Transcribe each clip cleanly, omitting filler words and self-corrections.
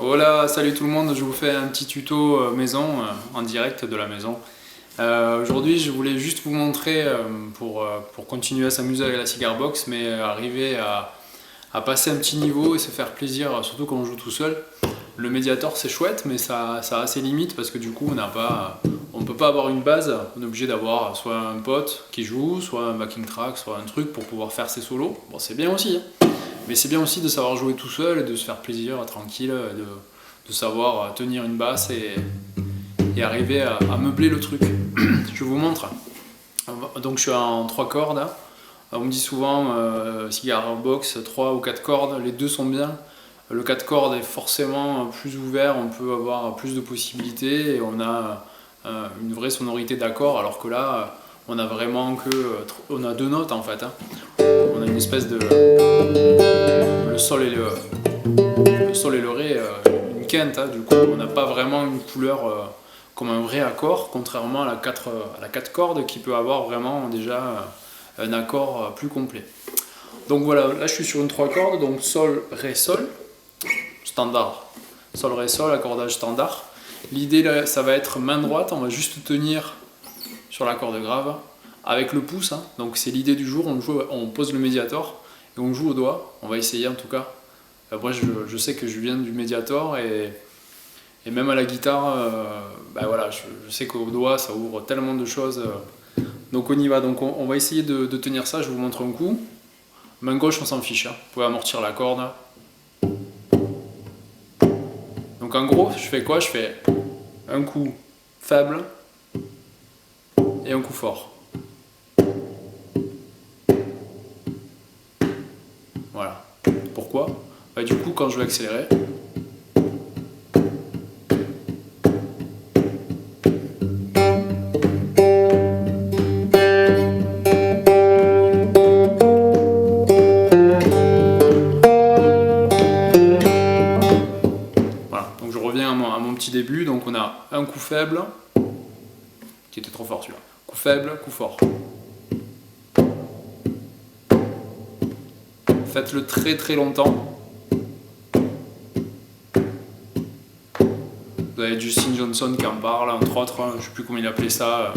Voilà, salut tout le monde, je vous fais un petit tuto maison, en direct de la maison. Aujourd'hui je voulais juste vous montrer, pour continuer à s'amuser avec la cigar box, mais arriver à passer un petit niveau et se faire plaisir, surtout quand on joue tout seul. Le Mediator c'est chouette, mais ça a ses limites parce que du coup on ne peut pas avoir une base, on est obligé d'avoir soit un pote qui joue, soit un backing track, soit un truc pour pouvoir faire ses solos. Bon, c'est bien aussi, hein. Mais c'est bien aussi de savoir jouer tout seul et de se faire plaisir, tranquille, de savoir tenir une basse et arriver à meubler le truc. Je vous montre. Donc je suis en 3 cordes. On me dit souvent cigar box 3 ou 4 cordes, les deux sont bien. Le 4 cordes est forcément plus ouvert, on peut avoir plus de possibilités et on a une vraie sonorité d'accord, alors que là on a vraiment on a deux notes en fait, hein. On a une espèce de le sol et le ré, une quinte, hein. Du coup on n'a pas vraiment une couleur comme un vrai accord, contrairement à la 4 cordes qui peut avoir vraiment déjà un accord plus complet. Donc voilà, là je suis sur une 3 cordes, donc sol, ré, sol, standard. Sol, ré, sol, accordage standard. L'idée là, ça va être main droite, on va juste tenir sur la corde grave avec le pouce, hein. Donc c'est l'idée du jour, on pose le Mediator et on joue au doigt, on va essayer en tout cas. Moi je sais que je viens du Mediator et même à la guitare, voilà, je sais qu'au doigt ça ouvre tellement de choses. Donc on y va, donc on va essayer de tenir ça, je vous montre un coup. Main gauche on s'en fiche, hein. Vous pouvez amortir la corde. Donc en gros je fais quoi? Je fais un coup faible et un coup fort. Voilà. Pourquoi? Du coup quand je vais accélérer, voilà. Donc je reviens à mon petit début, donc on a un coup faible, qui était trop fort celui-là. Coup faible, coup fort. Faites-le très très longtemps. Vous avez Justin Johnson qui en parle, entre autres, je ne sais plus comment il appelait ça,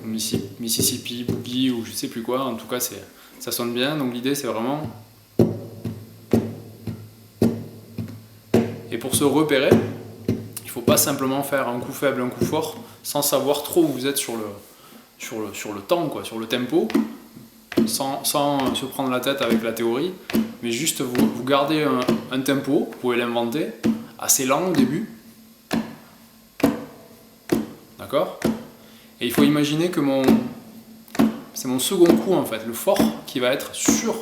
Mississippi Boogie ou je sais plus quoi, en tout cas ça sonne bien, donc l'idée c'est vraiment... Et pour se repérer, il ne faut pas simplement faire un coup faible, un coup fort, sans savoir trop où vous êtes sur le temps, quoi, sur le tempo, sans se prendre la tête avec la théorie, mais juste vous gardez un tempo, vous pouvez l'inventer, assez lent au début. D'accord? Et il faut imaginer que c'est mon second coup en fait, le fort, qui va être sur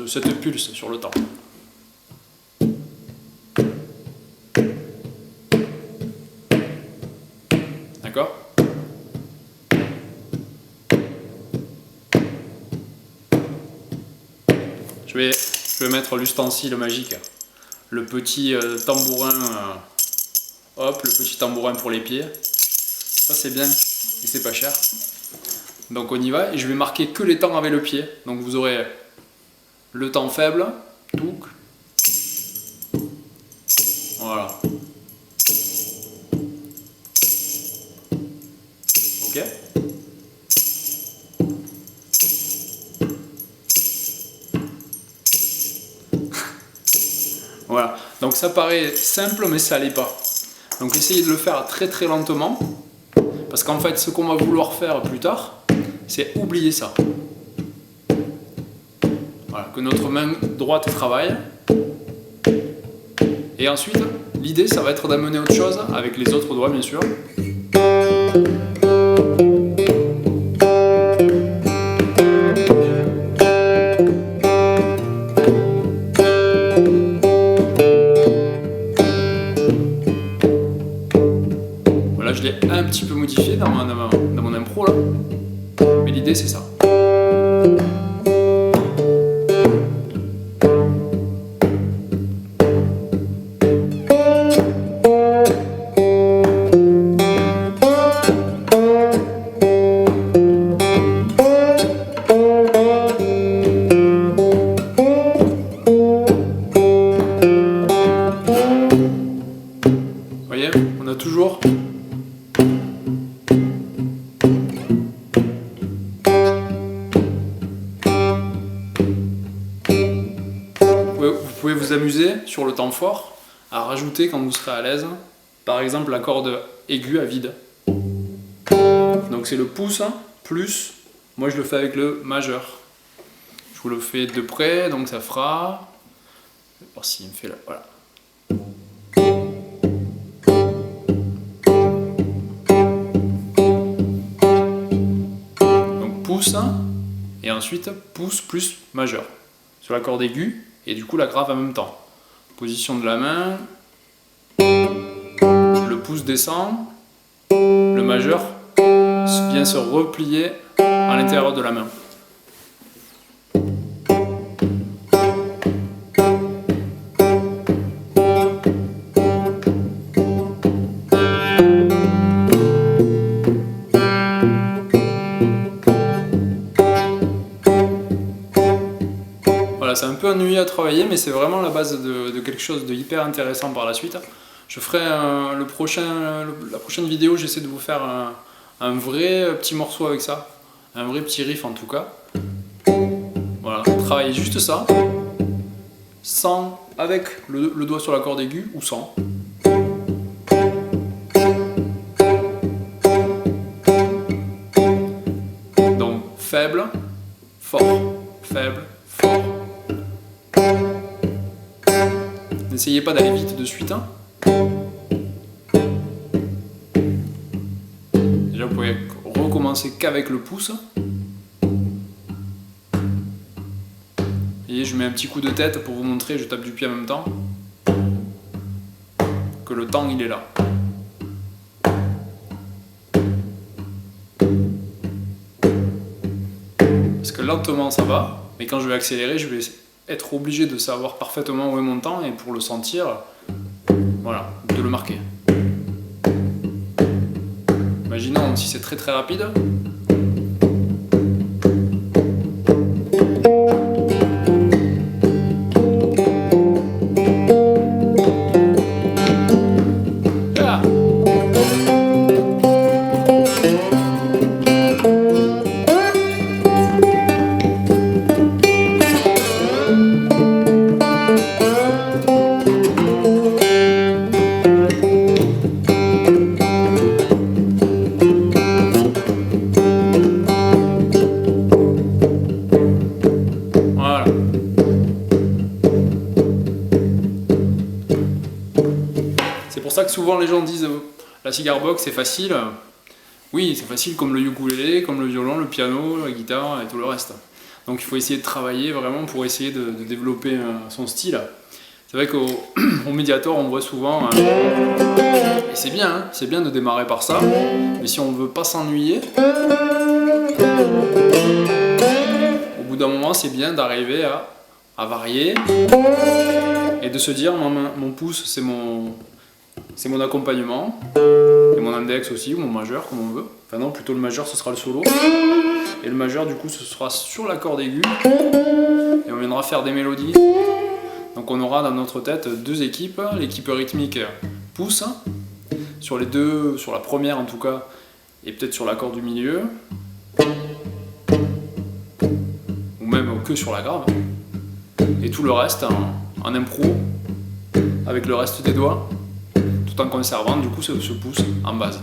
cette pulse, sur le temps. D'accord? Je vais mettre l'ustensile magique, le petit tambourin, hop, le petit tambourin pour les pieds. Ça c'est bien et c'est pas cher. Donc on y va et je vais marquer que les temps avec le pied. Donc vous aurez le temps faible, touc, voilà. Ok. Voilà. Donc ça paraît simple mais ça l'est pas. Donc essayez de le faire très très lentement. Parce qu'en fait, ce qu'on va vouloir faire plus tard, c'est oublier ça. Voilà, que notre main droite travaille. Et ensuite, l'idée, ça va être d'amener autre chose, avec les autres doigts, bien sûr. Voilà, je l'ai un petit peu modifié dans mon impro, là. Mais l'idée, c'est ça. toujours. Vous pouvez vous amuser sur le temps fort à rajouter quand vous serez à l'aise, par exemple la corde aiguë à vide. Donc c'est le pouce plus, moi je le fais avec le majeur. Je vous le fais de près, donc ça fera, je vais voir s'il me fait là, voilà. Donc pouce, et ensuite pouce plus majeur sur la corde aiguë, et du coup la grave en même temps. Position de la main, le pouce descend, le majeur vient se replier à l'intérieur de la main. Voilà, c'est un peu ennuyeux à travailler, mais c'est vraiment la base de quelque chose de hyper intéressant par la suite. Je ferai la prochaine vidéo, j'essaie de vous faire un vrai petit morceau avec ça, un vrai petit riff en tout cas. Voilà, travaillez juste ça, sans, avec le doigt sur la corde aiguë ou sans. Donc faible, fort, faible, fort. N'essayez pas d'aller vite de suite. Déjà, vous pouvez recommencer qu'avec le pouce. Et je mets un petit coup de tête pour vous montrer, je tape du pied en même temps, que le temps il est là. Parce que lentement ça va, mais quand je vais accélérer, je vais être obligé de savoir parfaitement où est mon temps, et pour le sentir, voilà, de le marquer. Imaginons si c'est très très rapide. C'est pour ça que souvent les gens disent la cigar box c'est facile. Oui, c'est facile comme le ukulélé, comme le violon, le piano, la guitare et tout le reste. Donc il faut essayer de travailler vraiment pour essayer de développer son style. C'est vrai qu'au Mediator on voit souvent, et c'est bien de démarrer par ça, mais si on ne veut pas s'ennuyer, au bout d'un moment c'est bien d'arriver à varier et de se dire mon pouce c'est mon accompagnement, et mon index aussi, ou mon majeur, comme on veut. Enfin non, plutôt le majeur, ce sera le solo. Et le majeur, du coup, ce sera sur la corde aiguë. Et on viendra faire des mélodies. Donc on aura dans notre tête deux équipes. L'équipe rythmique pouce, sur les deux, sur la première en tout cas, et peut-être sur la corde du milieu. Ou même que sur la grave. Et tout le reste en impro, avec le reste des doigts, tout en conservant du coup ce pouce en base.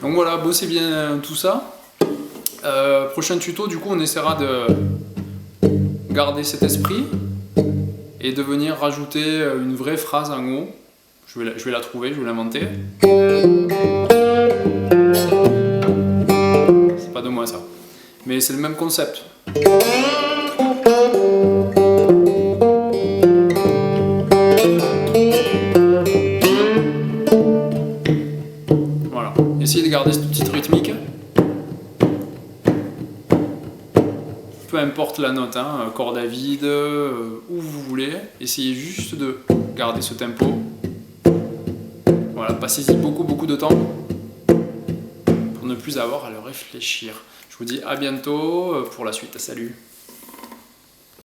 Donc voilà, bossez bien tout ça. Prochain tuto, du coup, on essaiera de garder cet esprit et de venir rajouter une vraie phrase en haut. Je vais la trouver, je vais l'inventer. C'est pas de moi ça. mais c'est le même concept. Voilà, essayez de garder cette petite rythmique. Peu importe la note, hein, corde à vide, où vous voulez, essayez juste de garder ce tempo. Voilà, passez-y beaucoup de temps pour ne plus avoir à le réfléchir. Je vous dis à bientôt pour la suite, salut!